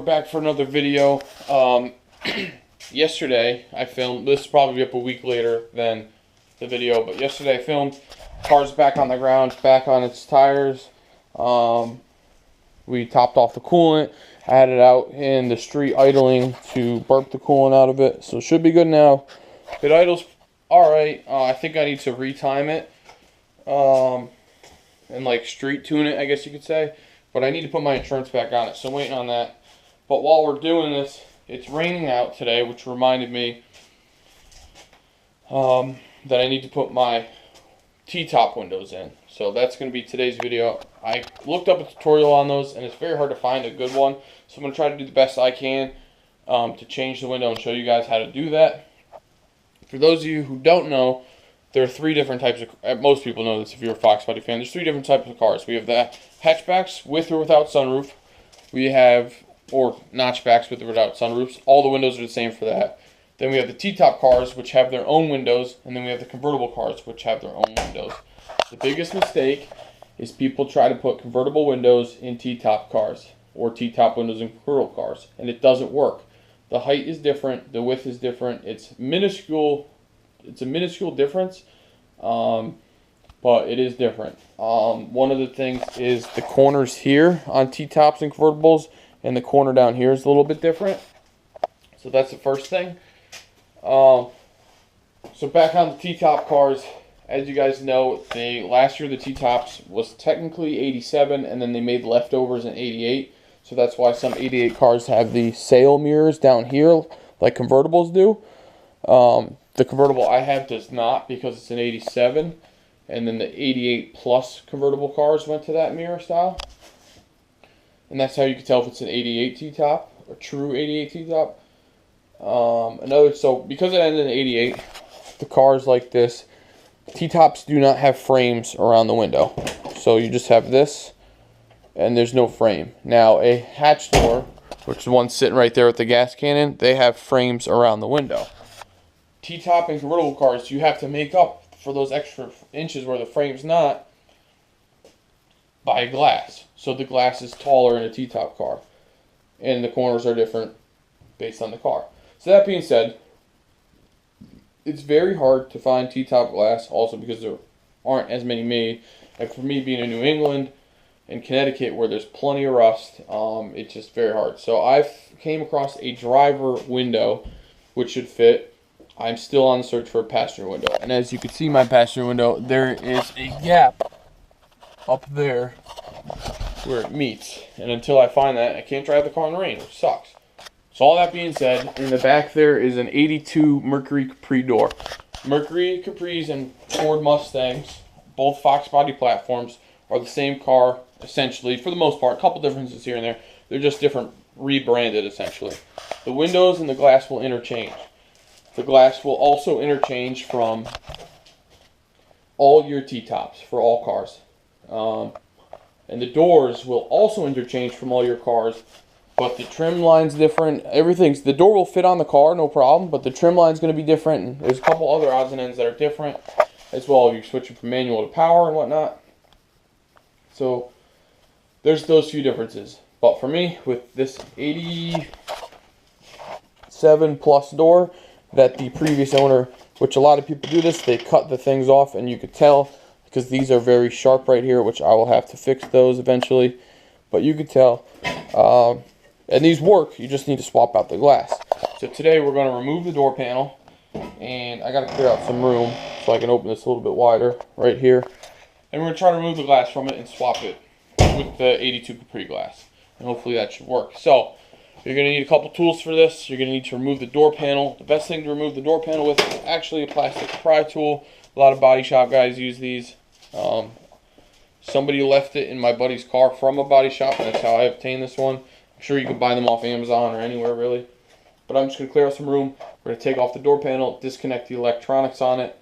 back for another video. Yesterday I filmed, this will probably be up a week later than the video, but yesterday I filmed, car's back on the ground, back on its tires. We topped off the coolant, I had it out in the street idling to burp the coolant out of it, so it should be good now. It idles alright. I think I need to retime it, and like street tune it, I guess you could say. But I need to put my insurance back on it, so I'm waiting on that. But while we're doing this, it's raining out today, which reminded me that I need to put my T-Top windows in. So that's going to be today's video. I looked up a tutorial on those, and it's very hard to find a good one. So I'm going to try to do the best I can to change the window and show you guys how to do that. For those of you who don't know, there are three different types of, most people know this if you're a Foxbody fan, there's three different types of cars. We have the hatchbacks with or without sunroof. We have, or notchbacks with or without sunroofs. All the windows are the same for that. Then we have the T-Top cars, which have their own windows, and then we have the convertible cars, which have their own windows. The biggest mistake is people try to put convertible windows in T-Top cars, or T-Top windows in convertible cars, and it doesn't work. The height is different, the width is different, it's minuscule. It's a minuscule difference, but it is different. One of the things is the corners here on T-Tops and convertibles, and the corner down here is a little bit different. So that's the first thing. So back on the T-Top cars, as you guys know, last year the T-Tops was technically 87, and then they made leftovers in 88. So that's why some 88 cars have the sail mirrors down here, like convertibles do. The convertible I have does not, because it's an 87, and then the 88 plus convertible cars went to that mirror style. And that's how you can tell if it's an 88 T-Top, a true 88 T-Top. So because it ended in 88, the cars like this, T-Tops do not have frames around the window. So you just have this, and there's no frame. Now a hatch door, which is the one sitting right there with the gas cannon, they have frames around the window. T-Top and convertible cars, you have to make up for those extra inches where the frame's not by glass. So the glass is taller in a T-Top car, and the corners are different based on the car. So that being said, it's very hard to find T-Top glass, also because there aren't as many made. And for me, being in New England and Connecticut, where there's plenty of rust, it's just very hard. So I've came across a driver window which should fit. I'm still on the search for a passenger window. And as you can see my passenger window, there is a gap up there where it meets. And until I find that, I can't drive the car in the rain, which sucks. So all that being said, in the back there is an 82 Mercury Capri door. Mercury Capris and Ford Mustangs, both Foxbody platforms, are the same car, essentially, for the most part. A couple differences here and there. They're just different, rebranded, essentially. The windows and the glass will interchange. The glass will also interchange from all your T-Tops for all cars. And the doors will also interchange from all your cars, but the trim line's different. The door will fit on the car, no problem, but the trim line's going to be different. And there's a couple other odds and ends that are different as well. You're switching from manual to power and whatnot. So there's those few differences. But for me, with this 87 plus door, that the previous owner, which a lot of people do this, they cut the things off, and you could tell because these are very sharp right here, which I will have to fix those eventually, but you could tell. And these work, you just need to swap out the glass. So today we're going to remove the door panel, and I got to clear out some room so I can open this a little bit wider right here, and we're going to try to remove the glass from it and swap it with the 82 Capri glass, and hopefully that should work. So you're going to need a couple tools for this. You're going to need to remove the door panel. The best thing to remove the door panel with is actually a plastic pry tool. A lot of body shop guys use these. Somebody left it in my buddy's car from a body shop, and that's how I obtained this one. I'm sure you can buy them off Amazon or anywhere really. But I'm just going to clear out some room. We're going to take off the door panel, disconnect the electronics on it.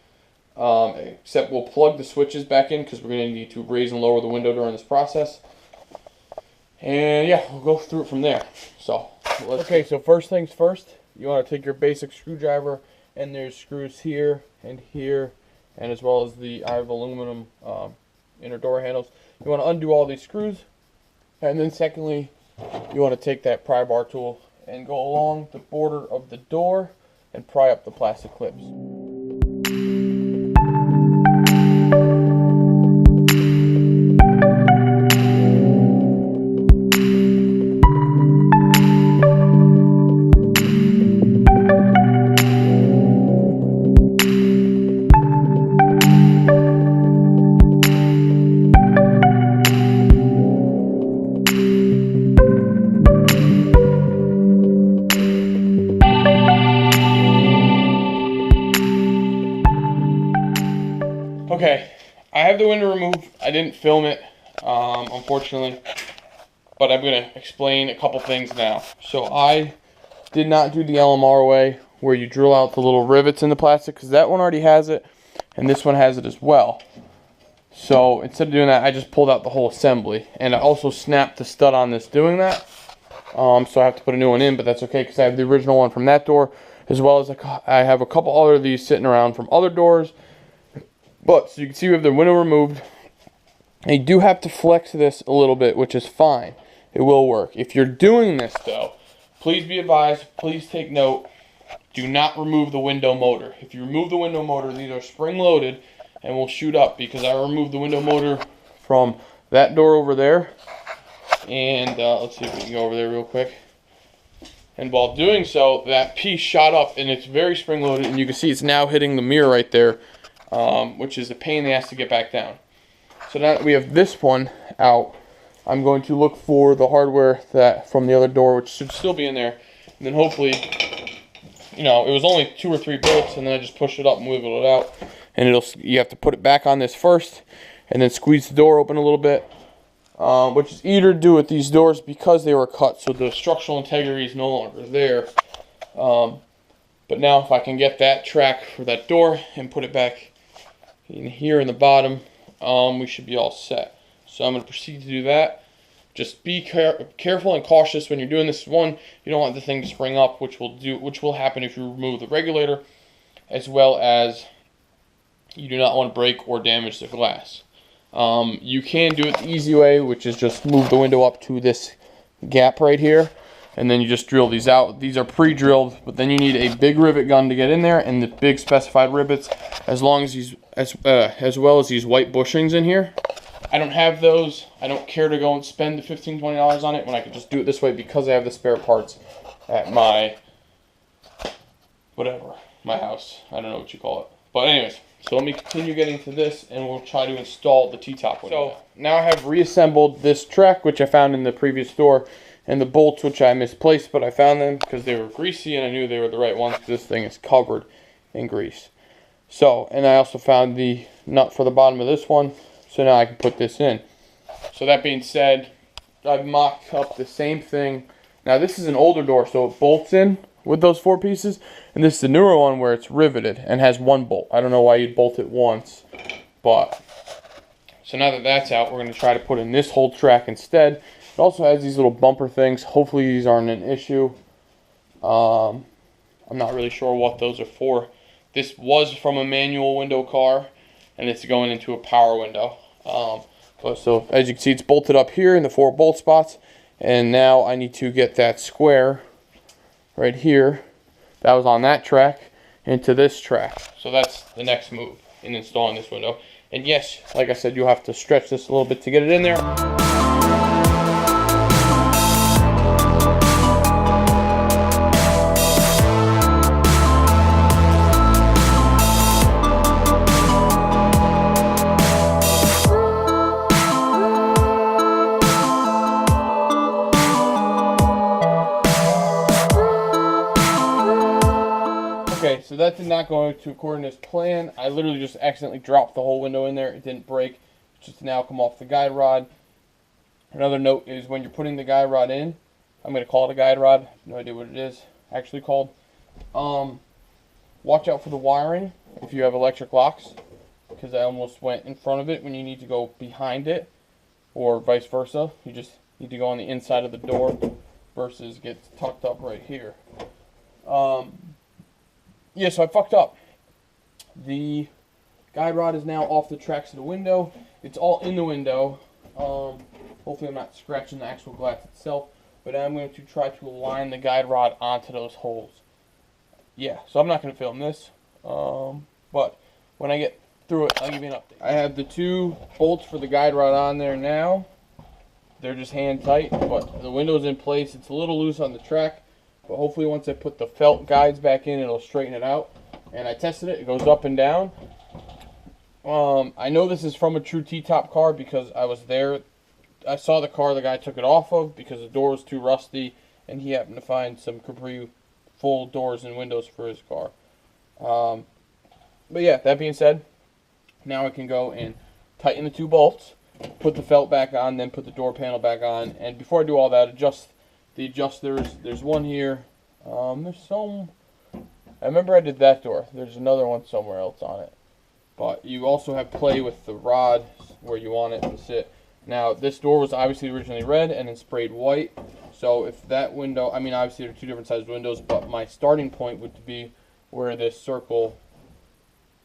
Except we'll plug the switches back in because we're going to need to raise and lower the window during this process. And yeah, we'll go through it from there. So so first things first, you want to take your basic screwdriver, and there's screws here, and as well as I have aluminum inner door handles. You want to undo all these screws, and then secondly, you want to take that pry bar tool and go along the border of the door and pry up the plastic clips. Okay, I have the window removed. I didn't film it, unfortunately, but I'm going to explain a couple things now. So I did not do the LMR way, where you drill out the little rivets in the plastic, because that one already has it, and this one has it as well. So instead of doing that, I just pulled out the whole assembly, and I also snapped the stud on this doing that. So I have to put a new one in, but that's okay, because I have the original one from that door, as well as I have a couple other of these sitting around from other doors. But, so you can see we have the window removed. And you do have to flex this a little bit, which is fine. It will work. If you're doing this, though, please be advised, please take note, do not remove the window motor. If you remove the window motor, these are spring-loaded and will shoot up, because I removed the window motor from that door over there. And let's see if we can go over there real quick. And while doing so, that piece shot up, and it's very spring-loaded, and you can see it's now hitting the mirror right there. Which is a pain in the ass to get back down. So now that we have this one out, I'm going to look for the hardware that from the other door, which should still be in there. And then hopefully, you know, it was only 2 or 3 bolts, and then I just pushed it up and wiggled it out. And you have to put it back on this first, and then squeeze the door open a little bit. Which is easier to do with these doors because they were cut, so the structural integrity is no longer there. But now if I can get that track for that door and put it back in here in the bottom, we should be all set. So I'm going to proceed to do that. Just be careful and cautious when you're doing this. One, you don't want the thing to spring up, which will happen if you remove the regulator, as well as you do not want to break or damage the glass. You can do it the easy way, which is just move the window up to this gap right here, and then you just drill these out. These are pre-drilled, but then you need a big rivet gun to get in there, and the big specified rivets, as well as these white bushings in here. I don't have those. I don't care to go and spend the $15, $20 on it when I could just do it this way, because I have the spare parts at my my house. I don't know what you call it. But anyways, so let me continue getting to this, and we'll try to install the T-Top window. So now I have reassembled this track, which I found in the previous store, and the bolts, which I misplaced, but I found them because they were greasy, and I knew they were the right ones because this thing is covered in grease. So, and I also found the nut for the bottom of this one, so now I can put this in. So that being said, I've mocked up the same thing. Now this is an older door, so it bolts in with those 4 pieces, and this is the newer one where it's riveted and has 1 bolt. I don't know why you'd bolt it once, but so now that that's out, we're going to try to put in this whole track instead. It also has these little bumper things. Hopefully these aren't an issue. I'm not really sure what those are for. This was from a manual window car, and it's going into a power window. So as you can see, it's bolted up here in the 4 bolt spots, and now I need to get that square right here that was on that track into this track. So that's the next move in installing this window. And yes, like I said, you'll have to stretch this a little bit to get it in there. Okay, so that did not go to according to this plan. I literally just accidentally dropped the whole window in there. It didn't break. It's just now come off the guide rod. Another note is when you're putting the guide rod in, I'm going to call it a guide rod. No idea what it is actually called. Watch out for the wiring if you have electric locks, because I almost went in front of it when you need to go behind it, or vice versa. You just need to go on the inside of the door versus get tucked up right here. Yeah, so I fucked up. The guide rod is now off the tracks of the window. It's all in the window. Hopefully I'm not scratching the actual glass itself. but I'm going to try to align the guide rod onto those holes. Yeah, so I'm not going to film this, but when I get through it, I'll give you an update. I have the 2 bolts for the guide rod on there now. They're just hand tight, but the window's in place. It's a little loose on the track, but hopefully once I put the felt guides back in, it'll straighten it out. And I tested it. It goes up and down. I know this is from a true T-Top car because I was there. I saw the car the guy took it off of because the door was too rusty, and he happened to find some Capri full doors and windows for his car. But yeah, that being said, now I can go and tighten the 2 bolts, put the felt back on, then put the door panel back on. And before I do all that, adjust the adjusters. There's one here. There's some. I remember I did that door. There's another one somewhere else on it. But you also have play with the rod where you want it to sit. Now, this door was obviously originally red and then sprayed white. So if that window, I mean, obviously they're 2 different sized windows, but my starting point would be where this circle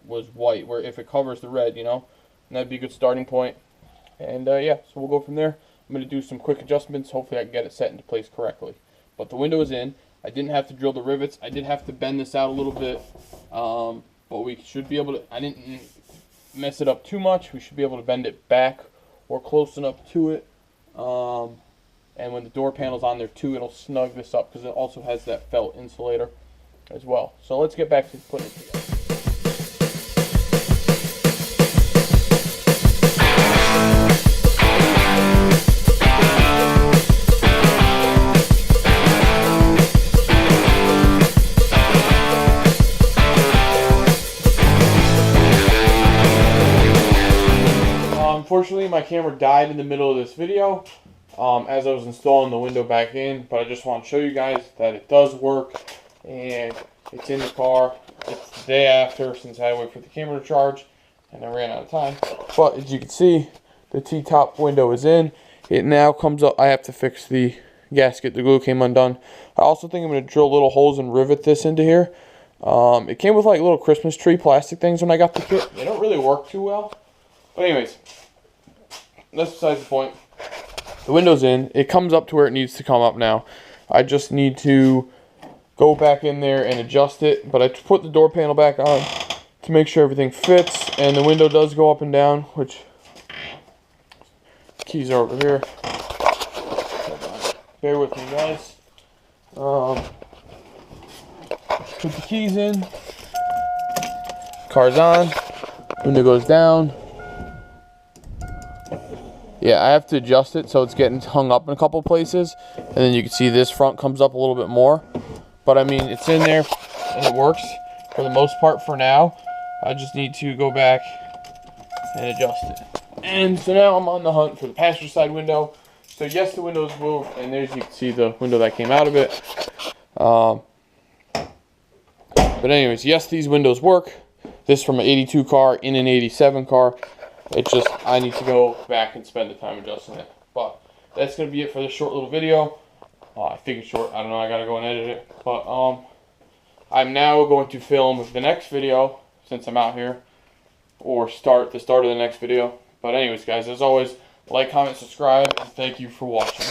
was white, where if it covers the red, you know, and that'd be a good starting point. And yeah, so we'll go from there. I'm going to do some quick adjustments. Hopefully I can get it set into place correctly. But the window is in. I didn't have to drill the rivets. I did have to bend this out a little bit. But we should be able to, I didn't mess it up too much. We should be able to bend it back or close enough to it. And when the door panel's on there too, it'll snug this up because it also has that felt insulator as well. So let's get back to putting it together. Unfortunately, my camera died in the middle of this video as I was installing the window back in, but I just want to show you guys that it does work and it's in the car. It's the day after since I had to wait for the camera to charge and I ran out of time. But as you can see, the T-top window is in. It now comes up. I have to fix the gasket. The glue came undone. I also think I'm going to drill little holes and rivet this into here. It came with like little Christmas tree plastic things when I got the kit. They don't really work too well. But anyways, that's besides the point. The window's in. It comes up to where it needs to come up now. I just need to go back in there and adjust it. But I put the door panel back on to make sure everything fits. And the window does go up and down, which keys are over here. Bear with me, guys. Put the keys in. Car's on. Window goes down. Yeah, I have to adjust it so it's getting hung up in a couple places. And then you can see this front comes up a little bit more. But I mean, it's in there and it works for the most part for now. I just need to go back and adjust it. And so now I'm on the hunt for the passenger side window. So yes, the window's moved, and there's, you can see the window that came out of it. But anyways, yes, these windows work. This from an 82 car in an 87 car. It's just, I need to go back and spend the time adjusting it. But that's going to be it for this short little video. I think it's short. I don't know. I got to go and edit it. But I'm now going to film the next video since I'm out here. Or start the start of the next video. But anyways, guys, as always, like, comment, subscribe, and thank you for watching.